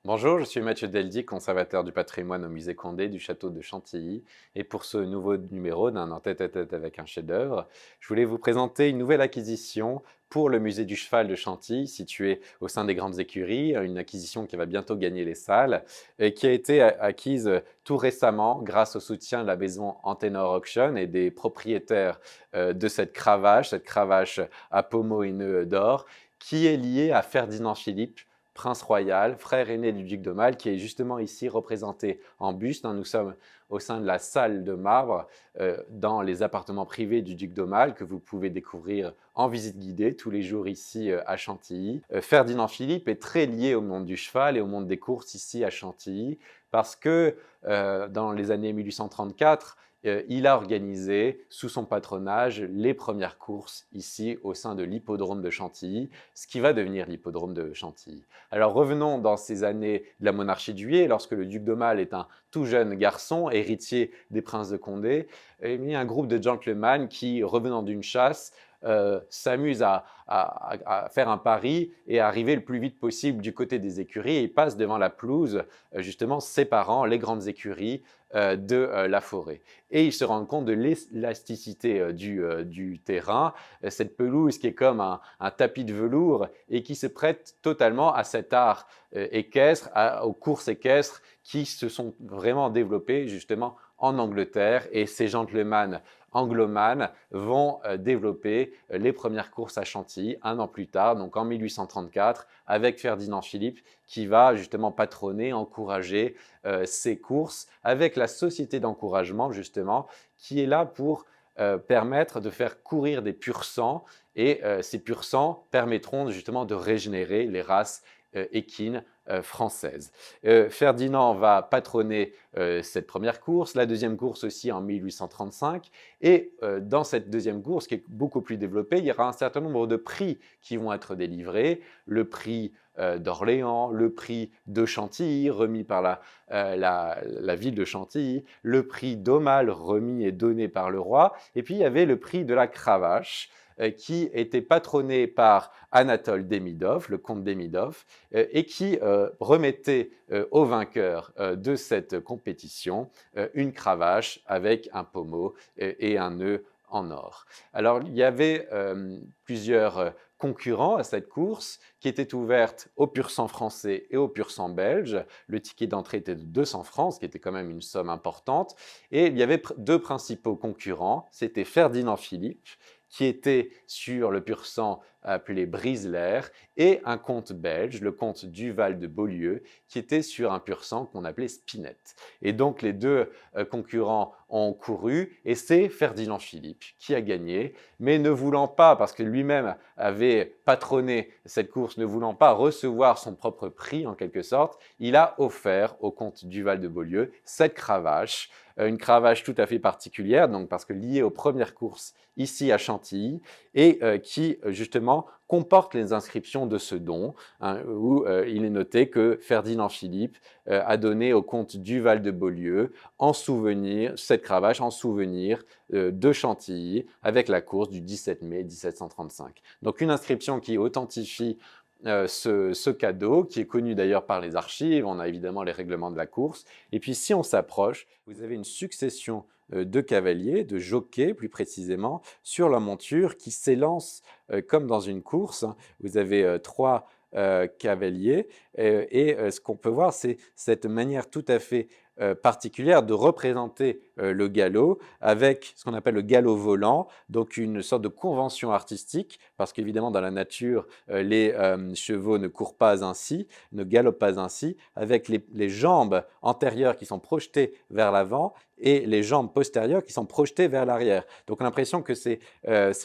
Bonjour, je suis Mathieu Deldy, conservateur du patrimoine au musée Condé du château de Chantilly. Et pour ce nouveau numéro d'un en tête-à-tête avec un chef-d'œuvre, je voulais vous présenter une nouvelle acquisition pour le musée du cheval de Chantilly, situé au sein des Grandes Écuries, une acquisition qui va bientôt gagner les salles et qui a été acquise tout récemment grâce au soutien de la maison Antenor Auction et des propriétaires de cette cravache à pommeau et nœuds d'or, qui est liée à Ferdinand Philippe, prince royal, frère aîné du duc d'Aumale, qui est justement ici représenté en buste. Nous sommes au sein de la salle de marbre dans les appartements privés du duc d'Aumale que vous pouvez découvrir en visite guidée tous les jours ici à Chantilly. Ferdinand Philippe est très lié au monde du cheval et au monde des courses ici à Chantilly parce que dans les années 1834, il a organisé sous son patronage les premières courses ici au sein de l'hippodrome de Chantilly, ce qui va devenir l'hippodrome de Chantilly. Alors revenons dans ces années de la monarchie de Juillet, lorsque le duc d'Aumale est un tout jeune garçon, héritier des princes de Condé. Il y a un groupe de gentlemen qui, revenant d'une chasse, s'amuse à faire un pari et à arriver le plus vite possible du côté des écuries. Et il passe devant la pelouse, justement séparant les grandes écuries de la forêt. Et ils se rendent compte de l'élasticité du terrain, cette pelouse qui est comme un tapis de velours et qui se prête totalement à cet art équestre, aux courses équestres qui se sont vraiment développées justement en Angleterre, et ces gentlemen anglomanes vont développer les premières courses à Chantilly un an plus tard, donc en 1834, avec Ferdinand Philippe qui va justement patronner, encourager ces courses avec la société d'encouragement justement qui est là pour permettre de faire courir des pur-sangs, et ces pur-sangs permettront justement de régénérer les races équines françaises. Ferdinand va patronner cette première course, la deuxième course aussi en 1835, et dans cette deuxième course qui est beaucoup plus développée, il y aura un certain nombre de prix qui vont être délivrés, le prix d'Orléans, le prix de Chantilly remis par la ville de Chantilly, le prix d'Aumale remis et donné par le roi, et puis il y avait le prix de la cravache qui était patronné par Anatole Demidov, le comte Demidov, et qui remettait au vainqueur de cette compétition une cravache avec un pommeau et un nœud en or. Alors, il y avait plusieurs concurrents à cette course qui étaient ouvertes au pur sang français et au pur sang belge. Le ticket d'entrée était de 200 francs, ce qui était quand même une somme importante. Et il y avait deux principaux concurrents, c'était Ferdinand Philippe, qui était sur le pur sang appelé Briseler, et un comte belge, le comte Duval de Beaulieu, qui était sur un pur sang qu'on appelait Spinette. Et donc les deux concurrents ont couru, et c'est Ferdinand Philippe qui a gagné, mais ne voulant pas, parce que lui-même avait patronné cette course, ne voulant pas recevoir son propre prix en quelque sorte, il a offert au comte Duval de Beaulieu cette cravache, une cravache tout à fait particulière, donc parce que liée aux premières courses ici à Chantilly, et qui justement comporte les inscriptions de ce don, où il est noté que Ferdinand Philippe a donné au comte Duval de Beaulieu en souvenir, cette cravache en souvenir de Chantilly avec la course du 17 mai 1735. Donc une inscription qui authentifie ce cadeau, qui est connu d'ailleurs par les archives. On a évidemment les règlements de la course. Et puis si on s'approche, vous avez une succession de cavaliers, de jockeys plus précisément, sur la monture qui s'élance comme dans une course. Vous avez trois cavaliers et ce qu'on peut voir, c'est cette manière tout à fait particulière de représenter le galop avec ce qu'on appelle le galop volant, donc une sorte de convention artistique, parce qu'évidemment dans la nature, les chevaux ne courent pas ainsi, ne galopent pas ainsi, avec les jambes antérieures qui sont projetées vers l'avant et les jambes postérieures qui sont projetées vers l'arrière. Donc on a l'impression que ces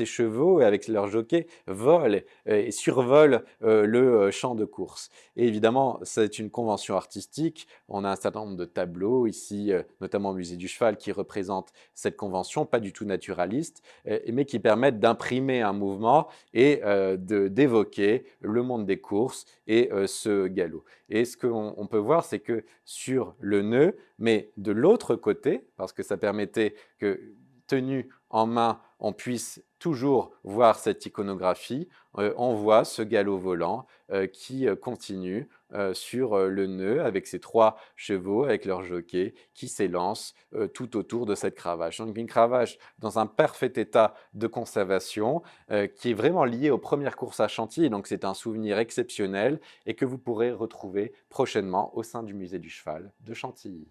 chevaux, avec leur jockey, volent et survolent le champ de course. Et évidemment, c'est une convention artistique. On a un certain nombre de tableaux ici, notamment au musée du cheval, qui représentent cette convention, pas du tout naturaliste, mais qui permettent d'imprimer un mouvement et d'évoquer le monde des courses et ce galop. Et ce qu'on peut voir, c'est que sur le nœud, mais de l'autre côté, parce que ça permettait que, tenu en main, on puisse toujours voir cette iconographie, on voit ce galop volant qui continue sur le nœud avec ses 3 chevaux, avec leur jockey, qui s'élancent tout autour de cette cravache. Donc une cravache dans un parfait état de conservation qui est vraiment liée aux premières courses à Chantilly. Donc c'est un souvenir exceptionnel et que vous pourrez retrouver prochainement au sein du musée du cheval de Chantilly.